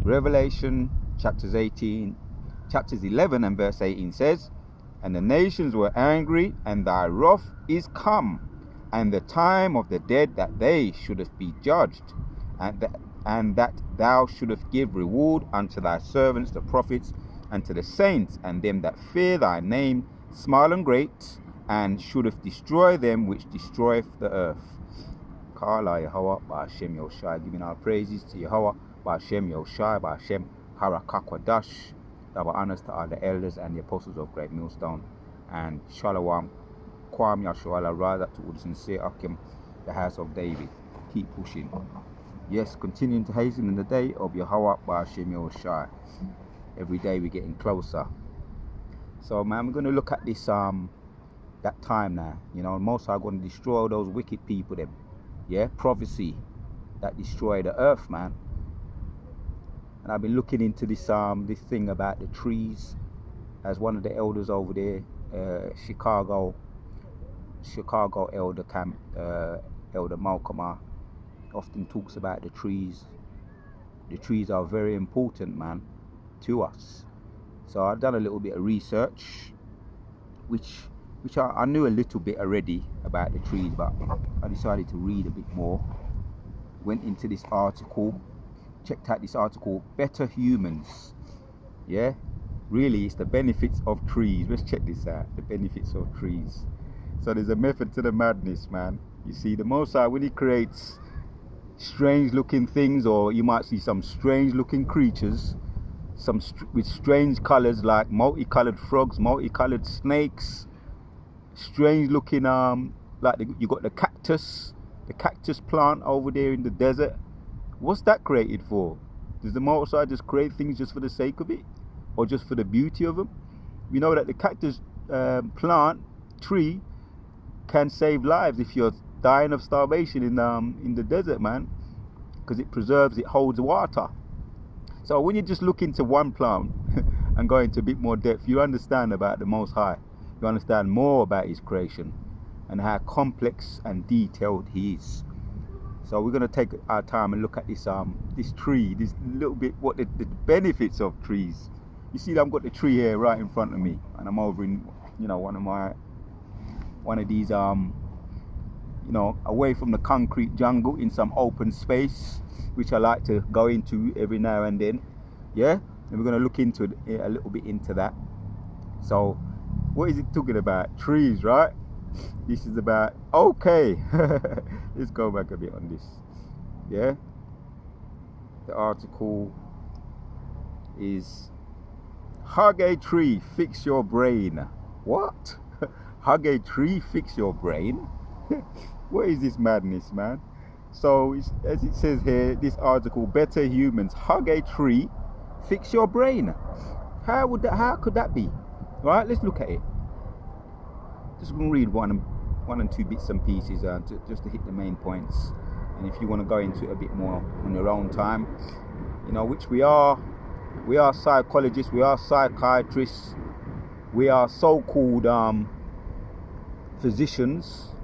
Revelation chapters 11 and verse 18 says, "And the nations were angry, and thy wrath is come, and the time of the dead that they shouldest be judged, and that thou shouldest give reward unto thy servants the prophets, and to the saints, and them that fear thy name, small and great, and shouldest destroy them which destroyeth the earth." Kala Yahweh Ba'ashem Yoshai, giving our praises to Yahweh Ba'ashem Yoshai Ba'ashem Harakwadash. Double honors to all the elders and the apostles of Great Millstone, and Shalom Kwam Yashua Razak to all the sincere Akim, the house of David. Keep pushing. Yes, continuing to hasten in the day of Yahweh Ba'ashem Yoshai. Every day we're getting closer. So man, we're going to look at this that time now. You know, Most High going to destroy those wicked people, them. Yeah, prophecy that destroyed the earth, man. And I've been looking into this thing about the trees, as one of the elders over there, Chicago elder camp, Elder Malcolm often talks about the trees. The trees are very important, man, to us. So I've done a little bit of research, which I knew a little bit already about the trees, but I decided to read a bit more. Went into this article, checked out this article, Better Humans. Yeah, really, it's the benefits of trees. Let's check this out, the benefits of trees. So there's a method to the madness, man. You see, the Most High, when he creates strange looking things, or you might see some strange looking creatures, with strange colors, like multicolored frogs, multicolored snakes, strange looking you got the cactus plant over there in the desert. What's that created for? Does the Most High just create things just for the sake of it, or just for the beauty of them? We know that the cactus tree can save lives if you're dying of starvation in the desert, man, because it holds water. So when you just look into one plant and go into a bit more depth, you understand about the Most High. You understand more about his creation and how complex and detailed he is. So we're going to take our time and look at this tree, this little bit, what the benefits of trees. You see, I've got the tree here right in front of me, and I'm over in, one of these away from the concrete jungle, in some open space, which I like to go into every now and then. Yeah, and we're going to look into a little bit into that. So what is it talking about? Trees, right? This is about, okay. Let's go back a bit on this. Yeah, the article is hug a tree, fix your brain. What? Hug a tree, fix your brain? What is this madness, man? So as it says here, this article, Better Humans, hug a tree, fix your brain. How could that be? Right, let's look at it. Just going to read one and two bits and pieces just to hit the main points. And if you want to go into it a bit more on your own time, which we are psychologists, we are psychiatrists, we are so-called physicians.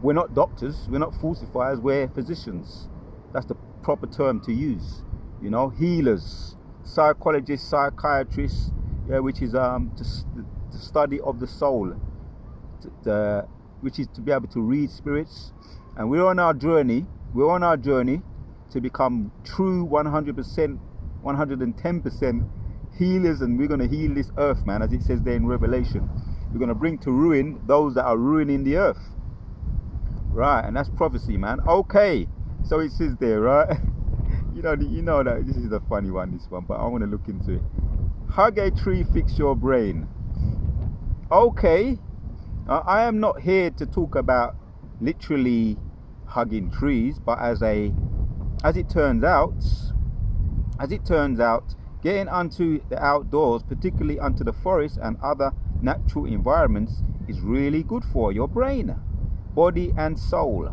We're not doctors, we're not falsifiers, we're physicians. That's the proper term to use. Healers, psychologists, psychiatrists, which is the study of the soul, which is to be able to read spirits. And we're on our journey to become true 100%, 110% healers, and we're going to heal this earth, man, as it says there in Revelation. We're going to bring to ruin those that are ruining the earth. Right, and that's prophecy, man. Okay, so it says there, right? you know that this is a funny one, this one, but I want to look into it. Hug a tree, fix your brain. Okay, I am not here to talk about literally hugging trees, but as it turns out, getting onto the outdoors, particularly onto the forest and other natural environments, is really good for your brain, body and soul.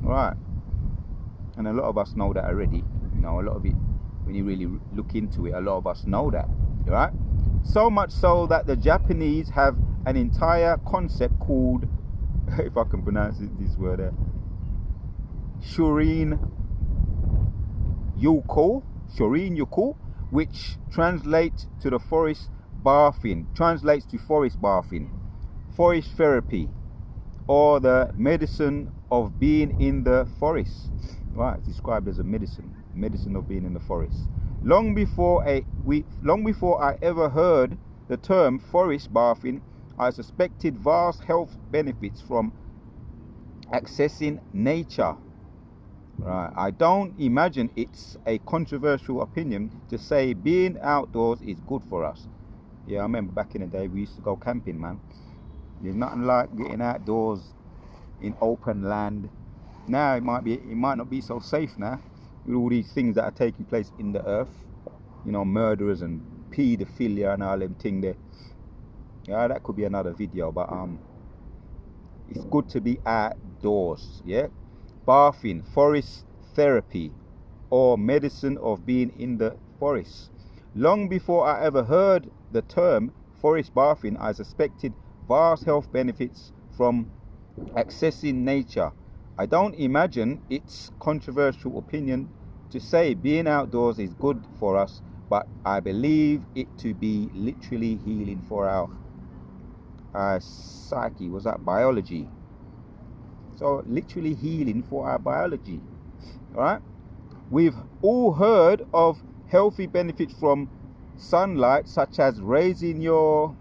Right, and a lot of us know that already. A lot of it, when you really look into it, a lot of us know that. Right, so much so that the Japanese have an entire concept called, if I can pronounce this word, Shurin Yuko, Shorin Yuko, which translates to the forest bathing, translates to forest bathing, forest therapy, or the medicine of being in the forest. Right, it's described as a medicine of being in the forest. Long before I ever heard the term forest bathing, I suspected vast health benefits from accessing nature. Right, I don't imagine it's a controversial opinion to say being outdoors is good for us. Yeah, I remember back in the day we used to go camping, man. There's nothing like getting outdoors in open land. Now it might not be so safe now with all these things that are taking place in the earth. You know, murderers and paedophilia and all them thing there. Yeah, that could be another video, but it's good to be outdoors. Yeah, bathing, forest therapy, or medicine of being in the forest. Long before I ever heard the term forest bathing, I suspected vast health benefits from accessing nature. I don't imagine it's controversial opinion to say being outdoors is good for us, but I believe it to be literally healing for our psyche. Was that biology? So literally healing for our biology. All right. We've all heard of healthy benefits from sunlight, such as raising your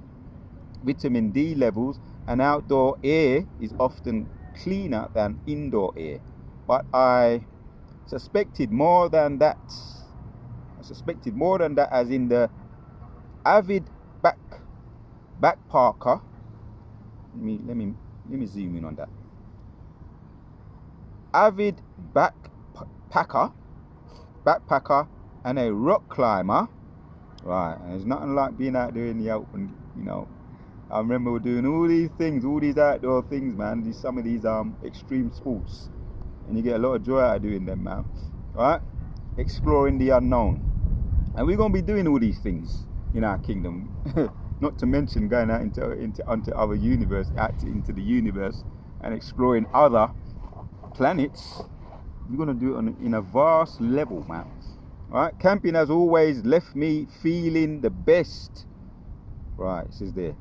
vitamin D levels, and outdoor air is often cleaner than indoor air. But I suspected more than that. As in the avid backpacker. Let me zoom in on that. Avid backpacker, and a rock climber. Right, and there's nothing like being out there in the open, you know. I remember we're doing all these things, all these outdoor things, man. Some of these extreme sports, and you get a lot of joy out of doing them, man. Right, exploring the unknown, and we're gonna be doing all these things in our kingdom. Not to mention going out into other universe, into the universe, and exploring other planets. We're gonna do it in a vast level, man. Right, camping has always left me feeling the best. Right, it says there.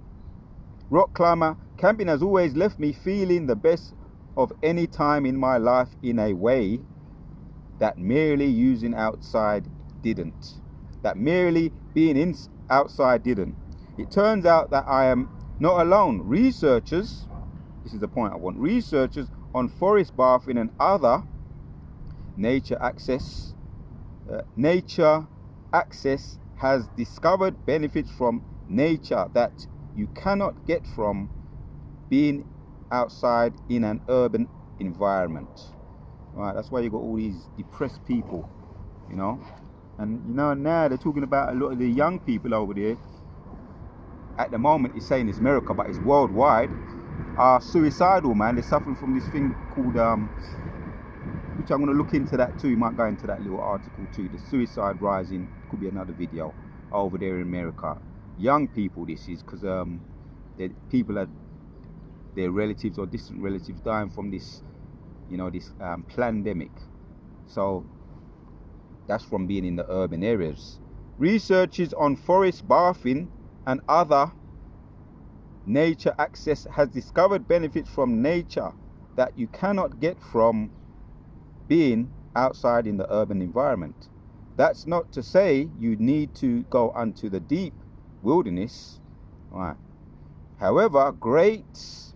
Rock climber, camping has always left me feeling the best of any time in my life in a way that merely using outside didn't. That merely being outside didn't. It turns out that I am not alone. Researchers, this is the point I want, researchers on forest bathing and other nature access has discovered benefits from nature that you cannot get from being outside in an urban environment. Right, that's why you got all these depressed people, you know. And you know, now they're talking about a lot of the young people over there. At the moment, it's saying it's America, but it's worldwide. Are suicidal, man. They're suffering from this thing called which I'm going to look into that too. You might go into that little article too. The suicide rising, could be another video over there in America. Young people, this is because people are their relatives or distant relatives dying from this, you know, this pandemic. So that's from being in the urban areas. Researchers on forest bathing and other nature access has discovered benefits from nature that you cannot get from being outside in the urban environment. That's not to say you need to go onto the deep wilderness. Right. However, great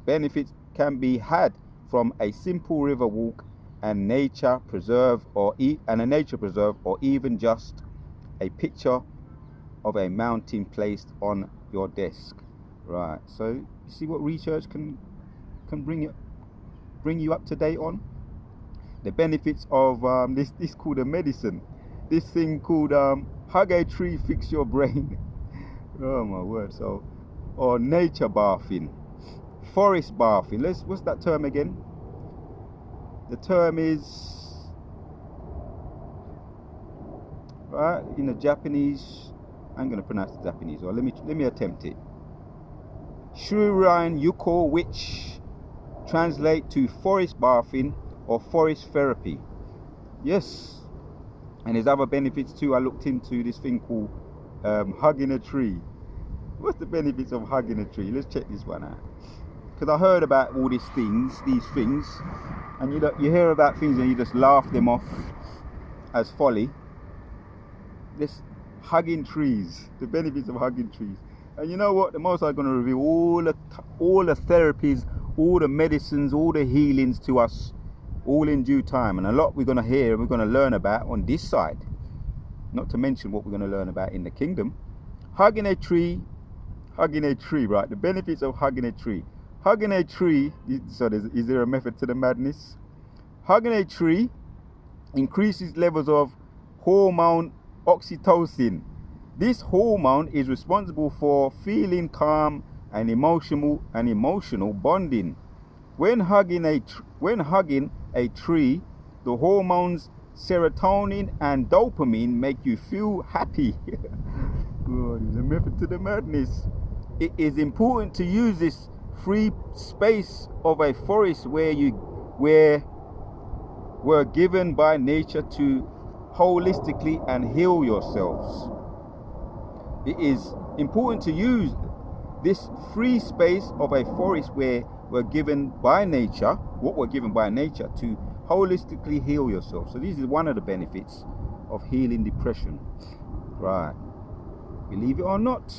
benefits can be had from a simple river walk and nature preserve or even just a picture of a mountain placed on your desk. Right. So you see what research can bring you up to date on. The benefits of this called a medicine. This thing called hug a tree, fix your brain. Oh my word. So, or nature bathing, forest bathing. What's that term again? The term is right in the Japanese. I'm gonna pronounce the Japanese, or let me attempt it. Shorin Yuko, which translate to forest bathing or forest therapy. Yes, And there's other benefits too. I looked into this thing called hugging a tree. What's the benefits of hugging a tree? Let's check this one out. Because I heard about all these things, and you hear about things and you just laugh them off as folly. This hugging trees, the benefits of hugging trees. And you know what? The Most High is going to reveal all the therapies, all the medicines, all the healings to us, all in due time. And a lot we're going to hear, we're going to learn about on this side. Not to mention what we're going to learn about in the kingdom. Hugging a tree, right? The benefits of hugging a tree. Hugging a tree, so is there a method to the madness? Hugging a tree increases levels of hormone oxytocin. This hormone is responsible for feeling calm and emotional bonding. When hugging a tree, the hormones serotonin and dopamine make you feel happy. God, there's a method to the madness. It is important to use this free space of a forest where we're given by nature to holistically and heal yourselves. It is important to use this free space of a forest where we're given by nature, to holistically heal yourself. So this is one of the benefits of healing depression. Right. Believe it or not,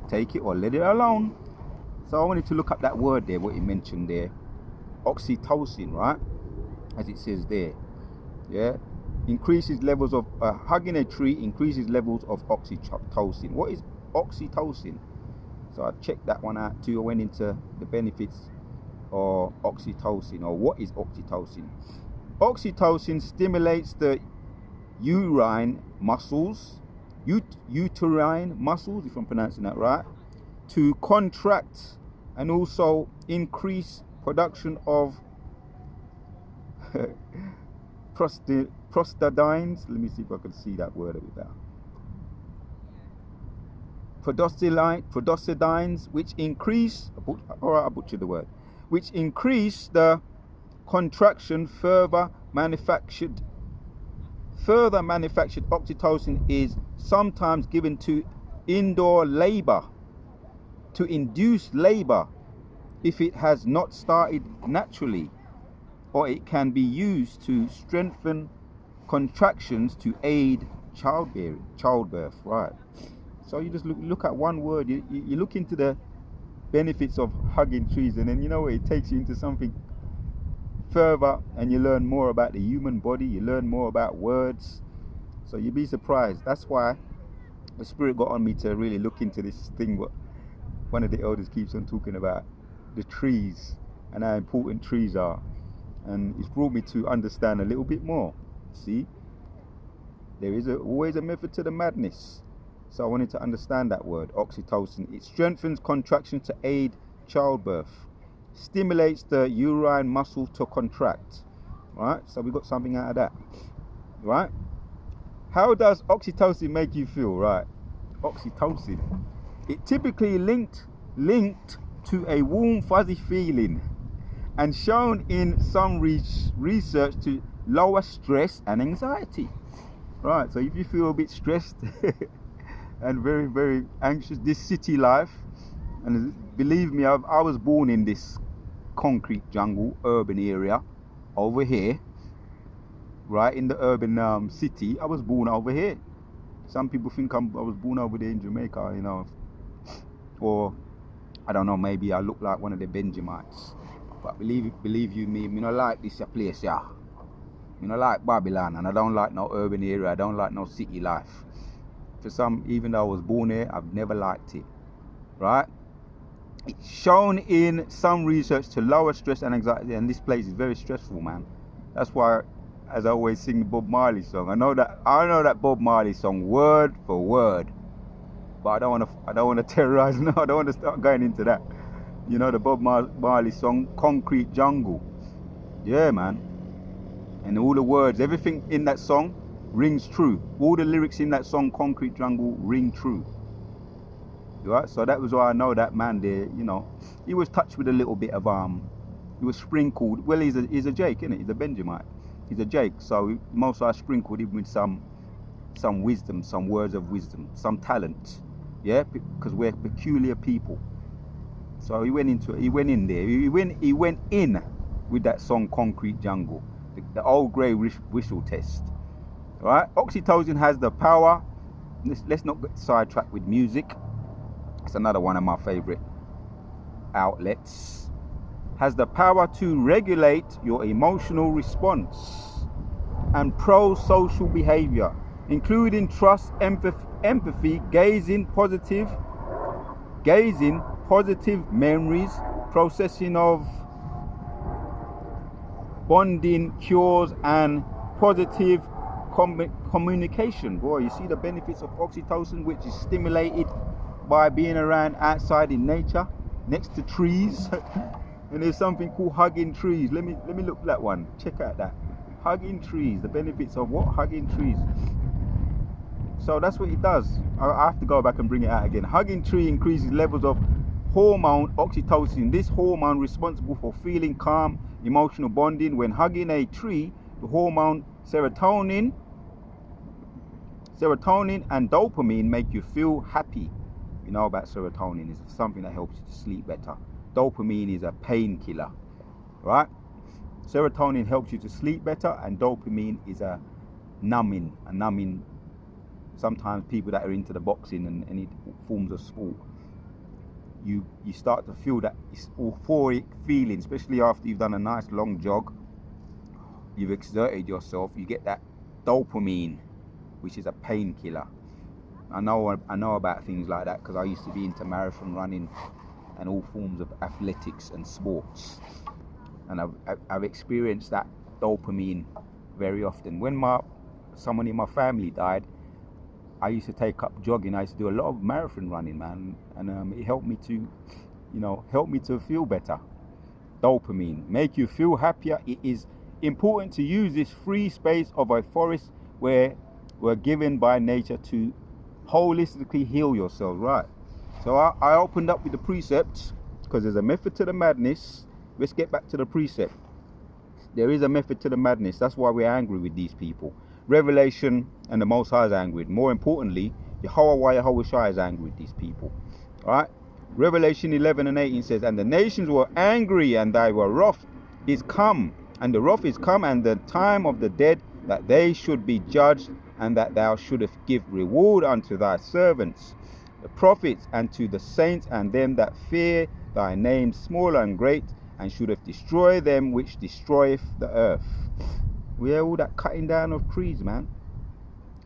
take it or let it alone. So I wanted to look up that word there, what he mentioned there. Oxytocin, right? As it says there. Yeah. Increases levels of, hugging a tree increases levels of oxytocin. What is oxytocin? So I checked that one out too. I went into the benefits of oxytocin, or what is oxytocin. Oxytocin stimulates the uterine muscles, if I'm pronouncing that right, to contract and also increase production of prostaglandins. Let me see if I can see that word a bit better. Prostaglandins, which increase, I butchered the word, which increase the contraction. Further manufactured oxytocin is sometimes given to induce labor if it has not started naturally, or it can be used to strengthen contractions to aid childbirth, right? So you just look at one word, you look into the benefits of hugging trees, and then you know it takes you into something further, and you learn more about the human body, you learn more about words. So you'd be surprised. That's why the Spirit got on me to really look into this thing what one of the elders keeps on talking about, the trees and how important trees are. And it's brought me to understand a little bit more. See, there is always a method to the madness. So I wanted to understand that word, oxytocin. It strengthens contraction to aid childbirth, stimulates the uterine muscle to contract. Right, so we got something out of that. Right, how does oxytocin make you feel? Right, oxytocin, it typically linked to a warm fuzzy feeling, and shown in some research to lower stress and anxiety. Right, so if you feel a bit stressed and very, very anxious, this city life, and believe me, I was born in this concrete jungle, urban area over here, right, in the urban city. I was born over here. Some people think I was born over there in Jamaica, you know, or I don't know, maybe I look like one of the Benjamites. But believe you me, I don't like this place, yeah. I don't like Babylon, and I don't like no urban area. I don't like no city life. For some, even though I was born here, I've never liked it. Right? It's shown in some research to lower stress and anxiety, and this place is very stressful, man. That's why, as I always sing the Bob Marley song, I know that Bob Marley song word for word, but I don't want to terrorize. No, I don't want to start going into that. You know the Bob Marley song, Concrete Jungle. Yeah, man. And all the words, everything in that song rings true. All the lyrics in that song, Concrete Jungle, ring true. Right? So that was why I know that man there, you know, he was touched with a little bit of, he was sprinkled. Well, he's a Jake, isn't it? He's a Benjamite. He's a Jake. So most I sprinkled him with some some wisdom, some words of wisdom, some talent. Yeah, because we're peculiar people. So he went in with that song Concrete Jungle, the old grey whistle test. Right? Oxytocin has the power. Let's not get sidetracked with music. It's another one of my favorite outlets. Has the power to regulate your emotional response and pro-social behavior, including trust, empathy, gazing positive memories, processing of bonding, cures, and positive communication. Boy, you see the benefits of oxytocin, which is stimulated by being around outside in nature, next to trees. And there's something called hugging trees. Let me look at that one. Check out that. Hugging trees. The benefits of what? Hugging trees. So that's what it does. I have to go back and bring it out again. Hugging tree increases levels of hormone oxytocin. This hormone responsible for feeling calm, emotional bonding. When hugging a tree, the hormone serotonin and dopamine make you feel happy. You know about serotonin, is something that helps you to sleep better. Dopamine is a painkiller, right? Serotonin helps you to sleep better, and dopamine is a numbing. Sometimes people that are into the boxing and any forms of sport, you start to feel that euphoric feeling, especially after you've done a nice long jog, you've exerted yourself, you get that dopamine, which is a painkiller. I know about things like that because I used to be into marathon running and all forms of athletics and sports, and I've experienced that dopamine very often. When someone in my family died, I used to take up jogging. I used to do a lot of marathon running, man, and it helped me to feel better. Dopamine make you feel happier. It is important to use this free space of a forest where we're given by nature to holistically heal yourself, right? So I opened up with the precepts because there's a method to the madness. Let's get back to the precept. There is a method to the madness. That's why we're angry with these people. Revelation and the Most High is angry. More importantly, Yahweh Shai is angry with these people. Alright? Revelation 11:18 says, and the nations were angry, and thy wrath is come, and the wrath is come, and the time of the dead, that they should be judged, and that thou shouldest give reward unto thy servants, the prophets, and to the saints, and them that fear thy name, small and great, and shouldest destroy them which destroyeth the earth. We hear all that cutting down of trees, man.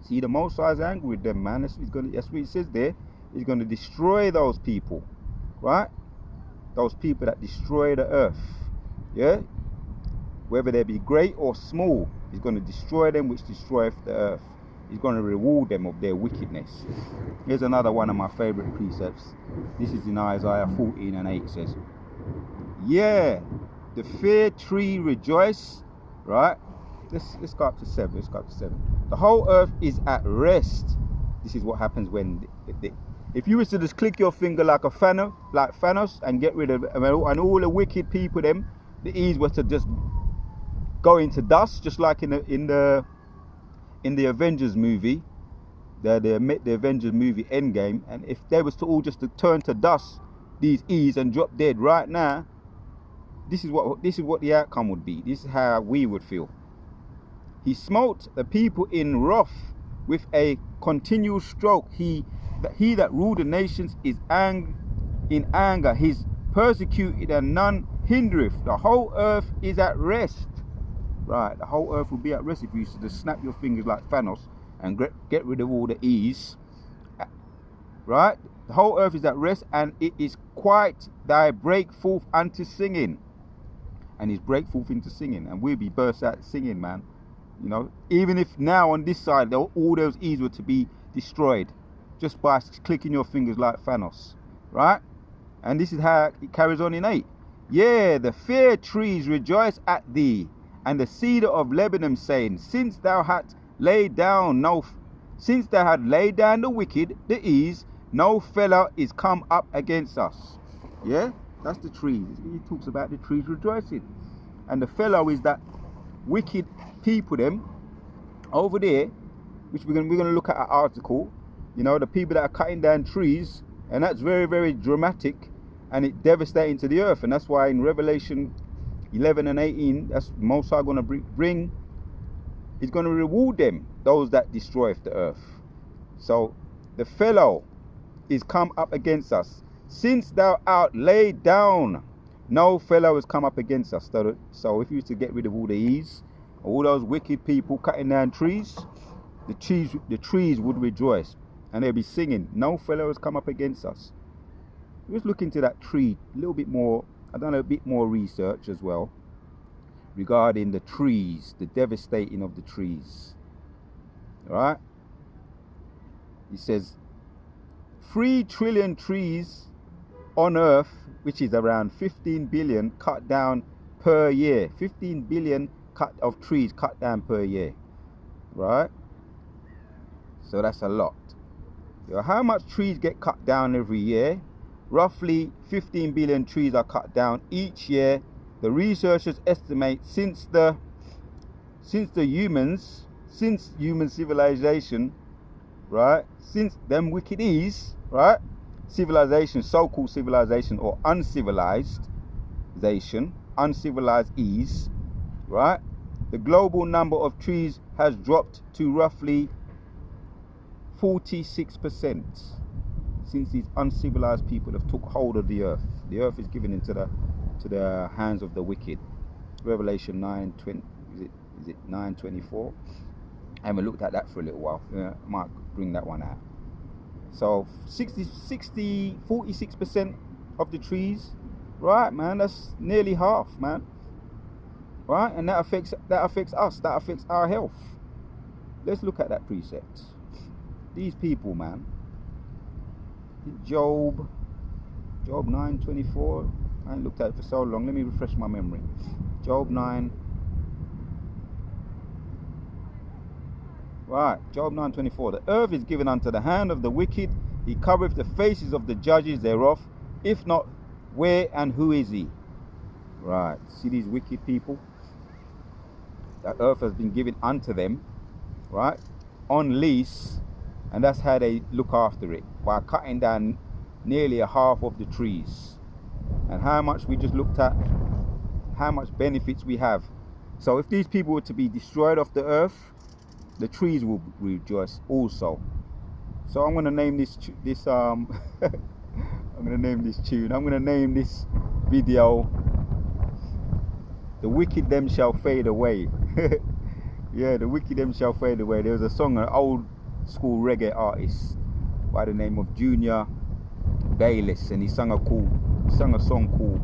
See, the Most High is angry with them, man. That's what it says there. He's going to destroy those people, right? Those people that destroy the earth, yeah? Whether they be great or small, he's going to destroy them which destroyeth the earth. He's going to reward them of their wickedness. Here's another one of my favorite precepts. This is in Isaiah 14:8. Says, yeah, the fair tree rejoice, right? Let's go up to 7. The whole earth is at rest. This is what happens when if you was to just click your finger like Thanos and get rid of and all the wicked people, the ease was to just go into dust, just like in the Avengers movie, the Avengers movie Endgame. And if they was to all just to turn to dust, these ease, and drop dead right now, this is what the outcome would be. This is how we would feel. He smote the people in wrath with a continual stroke. He that ruled the nations is in anger. He's persecuted, and none hindereth. The whole earth is at rest. Right, the whole earth will be at rest if you used to just snap your fingers like Thanos and get rid of all the ease. Right, the whole earth is at rest, and it is quite thy break forth unto singing. And he's break forth into singing, and we'll be burst out singing, man. You know, even if now on this side all those ease were to be destroyed just by clicking your fingers like Thanos, right? And this is how it carries on in 8. Yeah, the fair trees rejoice at thee, and the cedar of Lebanon, saying, since thou had laid down the wicked, the ease, no fellow is come up against us. Yeah, that's the trees. He talks about the trees rejoicing, and the fellow is that wicked people them over there which we're gonna look at an article. You know, the people that are cutting down trees, and that's very, very dramatic, and it's devastating to the earth. And that's why in Revelation 11 and 18, that's Most High going to bring. He's going to reward them, those that destroy the earth. So the fellow is come up against us. Since thou art laid down, no fellow has come up against us. So if you used to get rid of all the ease, all those wicked people cutting down trees, the trees would rejoice, and they'll be singing, no fellow has come up against us. Let's look into that tree a little bit more. I've done a bit more research as well regarding the trees, the devastating of the trees. All right? It says 3 trillion trees on earth, which is around 15 billion cut down per year. 15 billion of trees cut down per year. Right? So that's a lot. So how much trees get cut down every year? Roughly 15 billion trees are cut down each year. The researchers estimate since human civilization, right? Since them wicked is, right? Civilization, so-called civilization, or uncivilized is, right? The global number of trees has dropped to roughly 46% since these uncivilized people have took hold of the earth. The earth is given into the hands of the wicked. Revelation 9:20, is it 9:24? I haven't looked at that for a little while. I might bring that one out. So 46% of the trees, right, man? That's nearly half, man. Right, and that affects us. That affects our health. Let's look at that precept. These people, man. Job 9:24. I ain't looked at it for so long. Let me refresh my memory. Job 9. Right, Job 9:24. The earth is given unto the hand of the wicked. He covereth the faces of the judges thereof. If not, where and who is he? Right, see these wicked people? That earth has been given unto them, right, on lease, and that's how they look after it, by cutting down nearly a half of the trees. And how much we just looked at, how much benefits we have. So if these people were to be destroyed off the earth, the trees will rejoice also. So I'm going to name I'm going to name this tune. I'm going to name this video, "The Wicked Them Shall Fade Away." Yeah, the wicked them shall fade away. There was a song, an old school reggae artist by the name of Junior Bayliss, and he sung a song called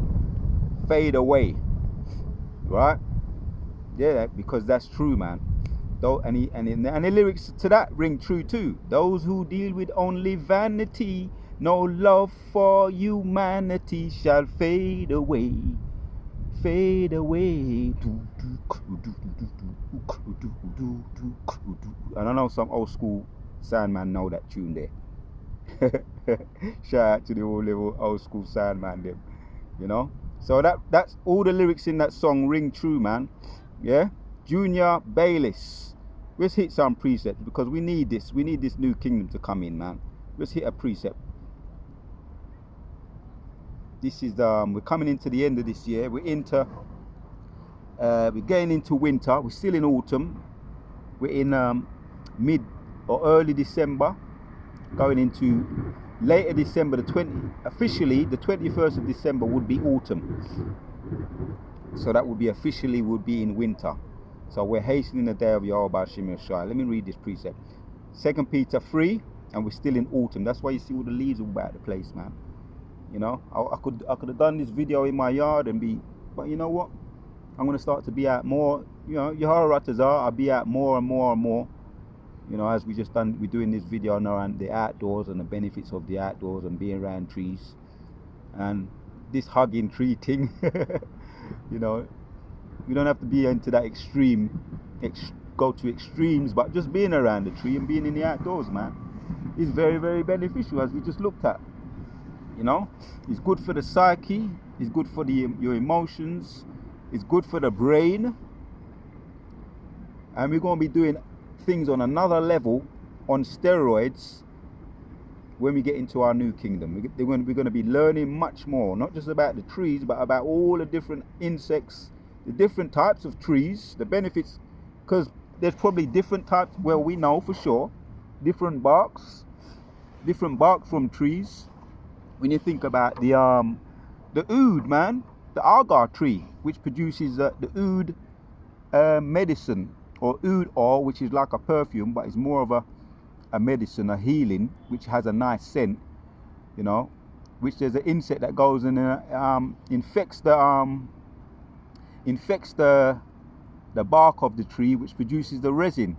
"Fade Away." Right? Yeah, because that's true, man. And the lyrics to that ring true too. Those who deal with only vanity, no love for humanity, shall fade away. Fade away. And I know some old school soundman know that tune there. Shout out to the old school soundman them. You know? So that's all the lyrics in that song ring true, man. Yeah? Junior Bayliss. Let's hit some precepts because we need this. We need this new kingdom to come in, man. Let's hit a precept. This is we're coming into the end of this year. We're getting into winter. We're still in autumn. We're in mid or early December, going into later December. Officially the 21st of December would be autumn. So that would be in winter. So we're hastening the day of Yahweh Shem Yeshua. Let me read this precept. 2 Peter 3, and we're still in autumn. That's why you see all the leaves all about the place, man. You know, I could have done this video in my yard but you know what? I'm gonna start to be out more. You know, I'll be out more and more and more. You know, as we're doing this video now on the outdoors and the benefits of the outdoors and being around trees and this hugging tree thing. You know, we don't have to be into that go to extremes, but just being around the tree and being in the outdoors, man, is very, very beneficial, as we just looked at. You know, it's good for the psyche, it's good for your emotions, it's good for the brain, and we're going to be doing things on another level, on steroids, when we get into our new kingdom. We're going to be learning much more, not just about the trees, but about all the different insects, the different types of trees, the benefits, because there's probably different types, well, we know for sure, different barks from trees. When you think about the oud, man, the agar tree, which produces the oud medicine, or oud oil, which is like a perfume, but it's more of a medicine, a healing, which has a nice scent, you know, which there's an insect that goes and infects the bark of the tree, which produces the resin,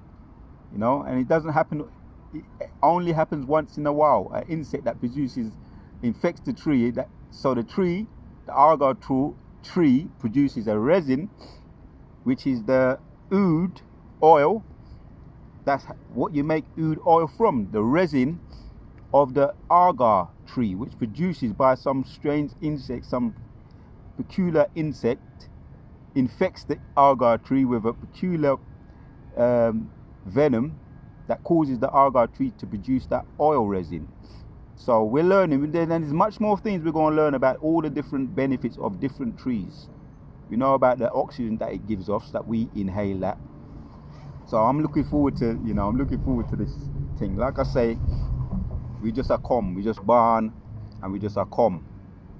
you know, and it doesn't happen, it only happens once in a while. An insect that infects the tree, so the agar tree produces a resin, which is the oud oil. That's what you make oud oil from, the resin of the agar tree, which produces by some strange insect, some peculiar insect, infects the agar tree with a peculiar venom that causes the agar tree to produce that oil resin. So we're learning, and there's much more things we're going to learn about all the different benefits of different trees. We know about the oxygen that it gives off, so that we inhale that. So I'm looking forward to, this thing. Like I say, we just are come, we just born, and we just are come.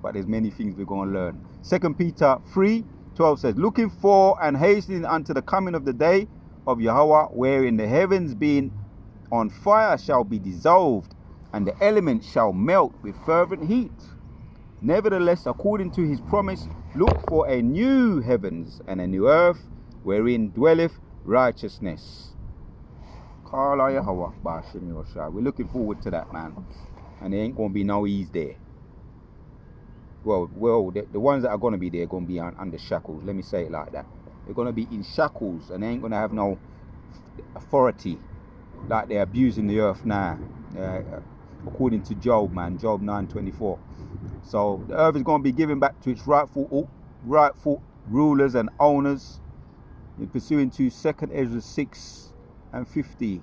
But there's many things we're going to learn. 2 Peter 3:12 says, looking for and hastening unto the coming of the day of Yahweh, wherein the heavens being on fire shall be dissolved, and the elements shall melt with fervent heat. Nevertheless, according to his promise, look for a new heavens and a new earth, wherein dwelleth righteousness. We're looking forward to that, man. And there ain't going to be no ease there. Well, the ones that are going to be there are going to be under shackles. Let me say it like that. They're going to be in shackles, and they ain't going to have no authority like they're abusing the earth now. According to Job, man, Job 9:24. So the earth is going to be given back to its rightful rulers and owners, in pursuing to 2 Ezra 6:50.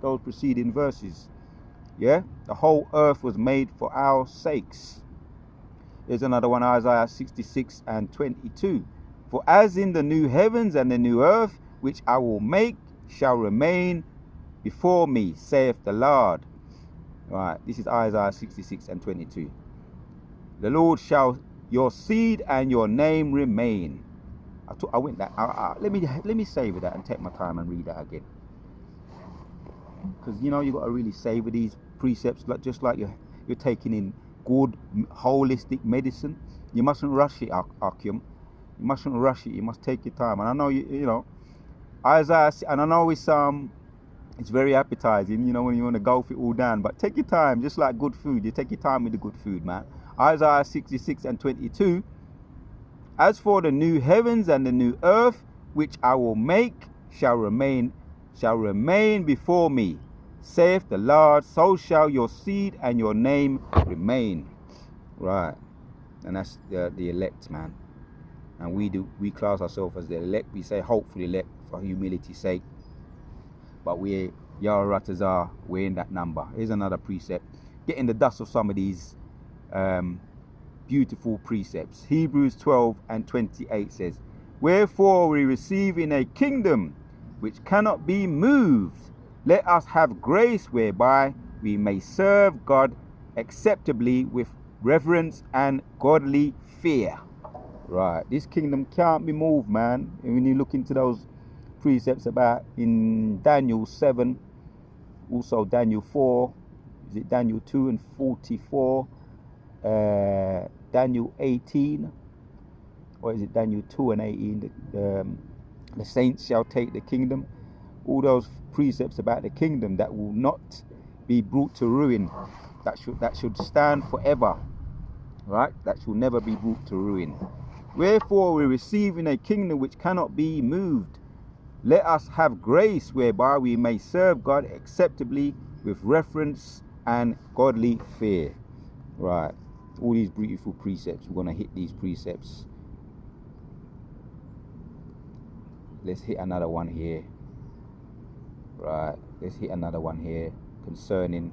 Those preceding verses. Yeah, the whole earth was made for our sakes. Here's another one, Isaiah 66:22. For as in the new heavens and the new earth, which I will make, shall remain before me, saith the Lord. Right, this is Isaiah 66:22. The Lord shall your seed and your name remain. I went that. Let me savor that and take my time and read that again. Because you got to really savor these precepts, just like you're taking in good holistic medicine. You mustn't rush it, Akim. You mustn't rush it. You must take your time. And I know you know Isaiah, and I know it's very appetizing, when you want to gulp it all down. But take your time, just like good food. You take your time with the good food, man. Isaiah 66:22. As for the new heavens and the new earth, which I will make, shall remain before me, saith the Lord, so shall your seed and your name remain. Right. And that's the elect, man. And we class ourselves as the elect. We say hopefully elect for humility's sake. But we're Yaharatazar, we're in that number. Here's another precept. Get in the dust of some of these beautiful precepts. Hebrews 12:28 says, wherefore we receive in a kingdom which cannot be moved, let us have grace whereby we may serve God acceptably with reverence and godly fear. Right, this kingdom can't be moved, man. And when you look into those precepts about in Daniel 7, also Daniel 4, is it Daniel 2 and 44, Daniel 18, or is it Daniel 2 and 18, the saints shall take the kingdom. All those precepts about the kingdom that will not be brought to ruin, that should stand forever, right? That should never be brought to ruin. Wherefore we receive in a kingdom which cannot be moved, let us have grace whereby we may serve God acceptably with reverence and godly fear. Right, all these beautiful precepts. We're going to hit these precepts. Let's hit another one here. Right, let's hit another one here concerning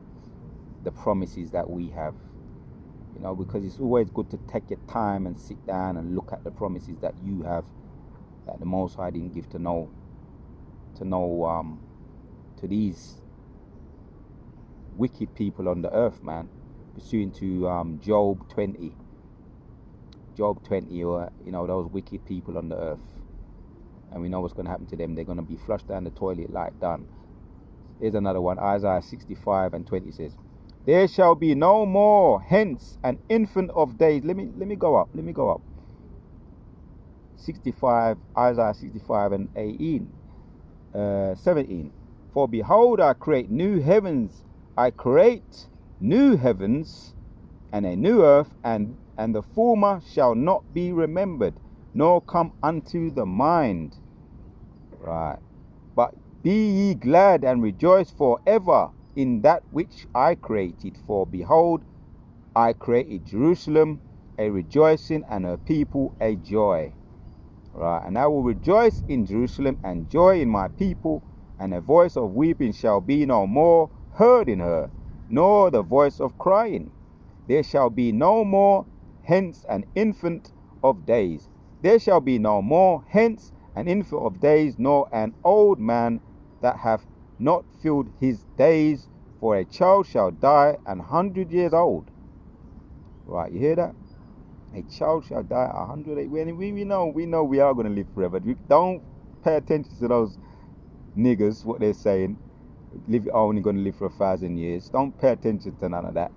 the promises that we have. Because it's always good to take your time and sit down and look at the promises that you have, that the Most High didn't give to these wicked people on the earth, man. Pursuant to Job 20, or those wicked people on the earth, and we know what's going to happen to them. They're going to be flushed down the toilet like done. Here's another one. Isaiah 65:20 says, "There shall be no more hence an infant of days." Let me go up. 65, Isaiah 65:18, 17. "For behold, I create new heavens. I create new heavens and a new earth, and the former shall not be remembered, nor come unto the mind." Right. "But be ye glad and rejoice forever in that which I created. For behold, I created Jerusalem a rejoicing, and her people a joy." Right. "And I will rejoice in Jerusalem and joy in my people, and a voice of weeping shall be no more heard in her, nor the voice of crying. There shall be no more hence an infant of days. There shall be no more hence an infant of days, nor an old man that hath not filled his days. For a child shall die 100 years old." Right, you hear that? A child shall die 100. We know we are going to live forever. We don't pay attention to those niggers, what they're saying. Only going to live for 1,000 years. Don't pay attention to none of that.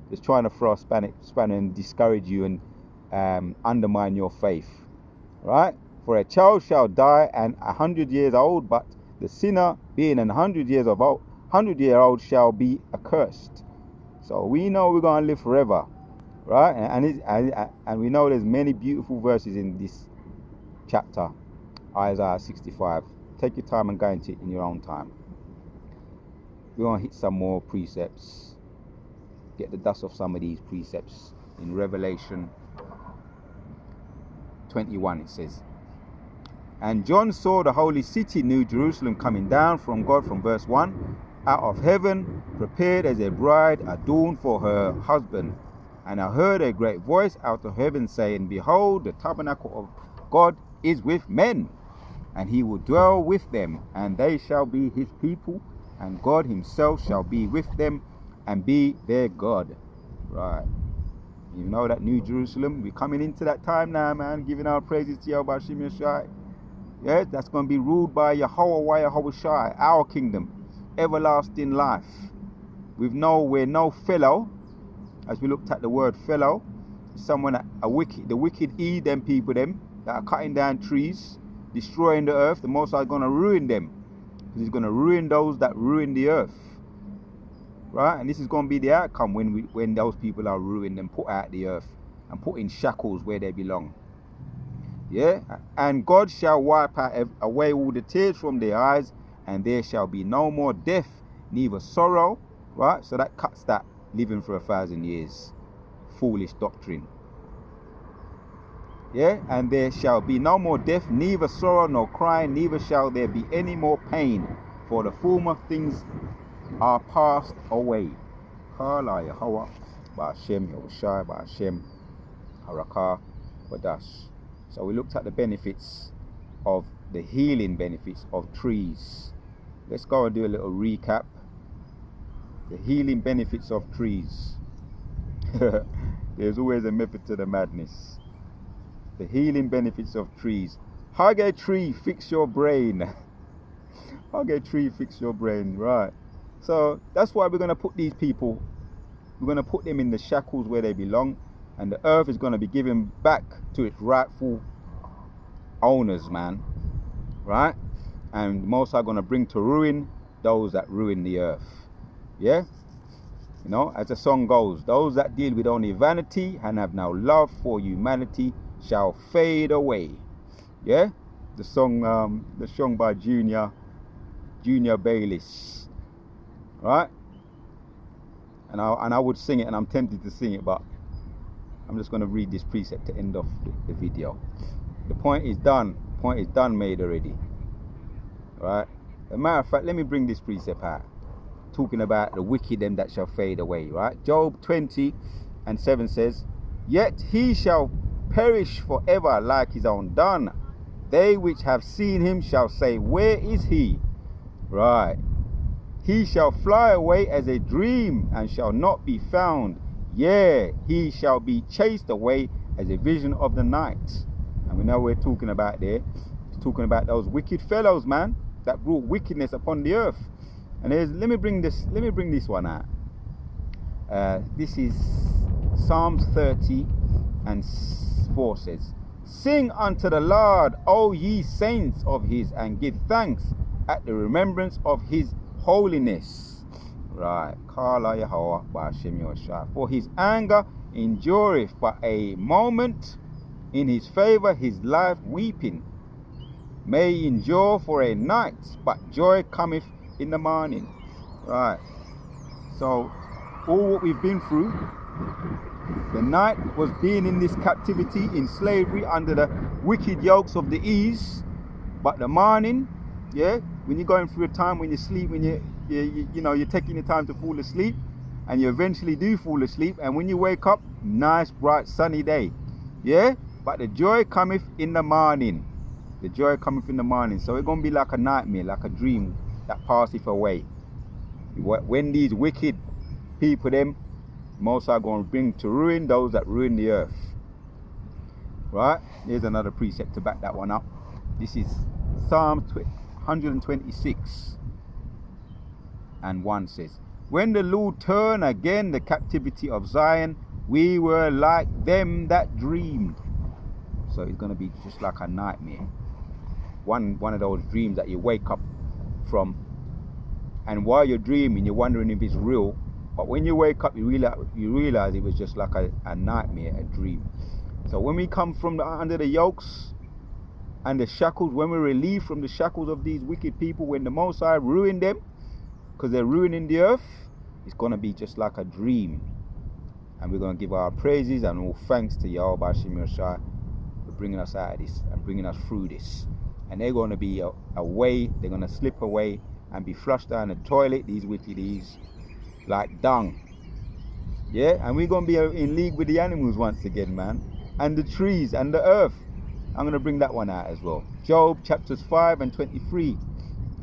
Just trying to throw a spanner and discourage you and undermine your faith. Right? "For a child shall die 100 years old, but the sinner being 100 years old shall be accursed." So we know we're going to live forever. Right? And we know there's many beautiful verses in this chapter, Isaiah 65. Take your time and go into it in your own time. We're going to hit some more precepts. Get the dust off some of these precepts. In Revelation 21 it says, "And John saw the holy city, New Jerusalem, coming down from God," from verse 1, "out of heaven, prepared as a bride adorned for her husband. And I heard a great voice out of heaven saying, Behold, the tabernacle of God is with men, and he will dwell with them, and they shall be his people, and God himself shall be with them and be their God." Right. You know that New Jerusalem, we're coming into that time now, man, giving our praises to Yahweh Shem Yeshai. Yeah, that's going to be ruled by Yahweh Shai, our kingdom, everlasting life. We're no fellow. As we looked at the word fellow, someone the wicked them people that are cutting down trees, destroying the earth. The Most High is going to ruin them, because he's going to ruin those that ruin the earth. Right? And this is going to be the outcome when those people are ruined and put out the earth and put in shackles where they belong. Yeah? "And God shall wipe away all the tears from their eyes, and there shall be no more death, neither sorrow." Right? So that cuts that living for 1,000 years. Foolish doctrine. Yeah? "And there shall be no more death, neither sorrow nor crying, neither shall there be any more pain, for the former things are passed away." Kala Yahweh, Ba'ashem Yahushai, Ba'ashem Harakah Wadash. So we looked at the benefits of the healing benefits of trees. Let's go and do a little recap. The healing benefits of trees. There's always a method to the madness. The healing benefits of trees. Hug a tree, fix your brain. Hug a tree, fix your brain. Right. So that's why we're going to put these people, we're going to put them in the shackles where they belong, and the earth is going to be given back to its rightful owners, man. Right? And the Most are going to bring to ruin those that ruin the earth. Yeah? As the song goes, "Those that deal with only vanity and have no love for humanity shall fade away." Yeah? The song by Junior Bayliss. Right? And I would sing it, and I'm tempted to sing it, but I'm just going to read this precept to end off the video. The point is done. Point is done, made already. Right? As a matter of fact, let me bring this precept out. Talking about the wicked them that shall fade away, right? Job 20:7 says, yet he shall perish forever like his own done. They which have seen him shall say, where is he? Right. He shall fly away as a dream and shall not be found. Yea, he shall be chased away as a vision of the night. And we know we're talking about there. It's talking about those wicked fellows, man, that brought wickedness upon the earth. And let me bring this one out. This is Psalms 30:4 says, sing unto the Lord, O ye saints of his, and give thanks at the remembrance of his holiness. Right. For his anger endureth but a moment, in his favor his life weeping may endure for a night, but joy cometh in the morning. Right. So all what we've been through, the night was being in this captivity, in slavery, under the wicked yokes of the east. But the morning, yeah, when you're going through a time when you sleep, when you're taking the time to fall asleep, and you eventually do fall asleep, and when you wake up, nice bright sunny day, yeah. But the joy cometh in the morning. The joy cometh in the morning. So it's gonna be like a nightmare, like a dream that passeth away. When these wicked people, them most are going to bring to ruin those that ruin the earth. Right? Here's another precept to back that one up. This is Psalm 126:1 says, when the Lord turned again the captivity of Zion, we were like them that dreamed. So it's going to be just like a nightmare. One of those dreams that you wake up from, and while you're dreaming, you're wondering if it's real. But when you wake up, you realize it was just like a nightmare, a dream. So when we come from under the yokes and the shackles, when we're relieved from the shackles of these wicked people, when the Most High ruined them, because they're ruining the earth, it's going to be just like a dream. And we're going to give our praises and all thanks to Yahweh Bashim Yoshai for bringing us out of this and bringing us through this. And they're going to be away, they're going to slip away and be flushed down the toilet, these wickies, like dung. Yeah, and we're going to be in league with the animals once again, man, and the trees and the earth. I'm going to bring that one out as well. Job chapters 5:23.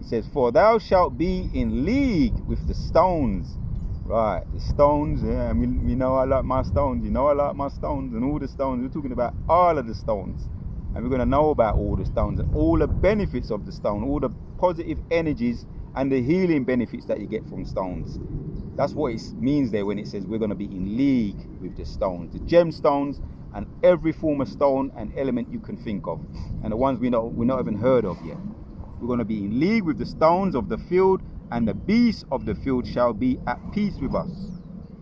It says, for thou shalt be in league with the stones. Right, the stones, yeah, I mean, you know I like my stones, you know I like my stones, and all the stones. We're talking about all of the stones. And we're going to know about all the stones and all the benefits of the stone, all the positive energies and the healing benefits that you get from stones. That's what it means there when it says we're going to be in league with the stones, the gemstones, and every form of stone and element you can think of, and the ones we're not even heard of yet. We're going to be in league with the stones of the field, and the beasts of the field shall be at peace with us.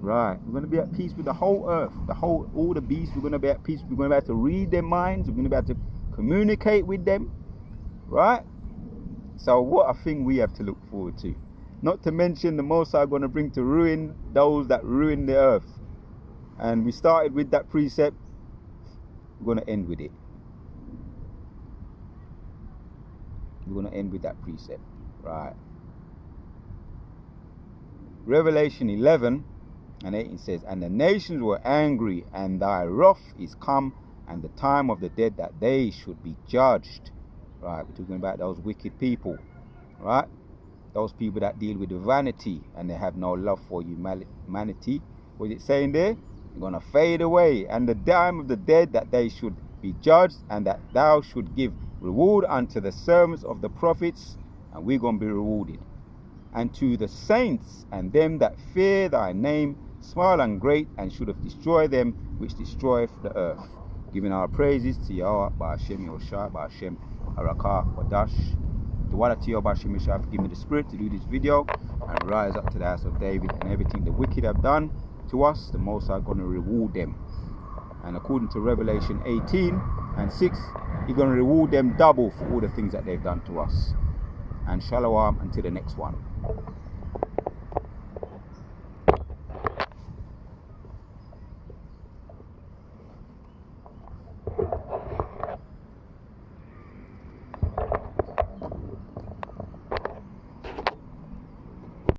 Right, we're going to be at peace with the whole earth, all the beasts. We're going to be at peace. We're going to be able to read their minds. We're going to be able to communicate with them. Right. So what a thing we have to look forward to. Not to mention the Most High going to bring to ruin those that ruin the earth. And we started with that precept. We're going to end with it. We're going to end with that precept. Right. Revelation 11:18 says, and the nations were angry, and thy wrath is come, and the time of the dead that they should be judged. Right, we're talking about those wicked people. Right, those people that deal with vanity and they have no love for humanity. What is it saying there? You're going to fade away, and the time of the dead that they should be judged, and that thou should give reward unto the servants of the prophets, and we're going to be rewarded. And to the saints and them that fear thy name, small and great, and should have destroyed them which destroyeth the earth. Giving our praises to Yahweh, Ba'ashem Yoshai, Ba'ashem Harakah, Wadash. The water to Yahweh, Ba'ashem Yoshai, give me the spirit to do this video and rise up to the house of David, and everything the wicked have done to us, the Most High going to reward them. And according to Revelation 18:6, He's going to reward them double for all the things that they've done to us. And shalom until the next one.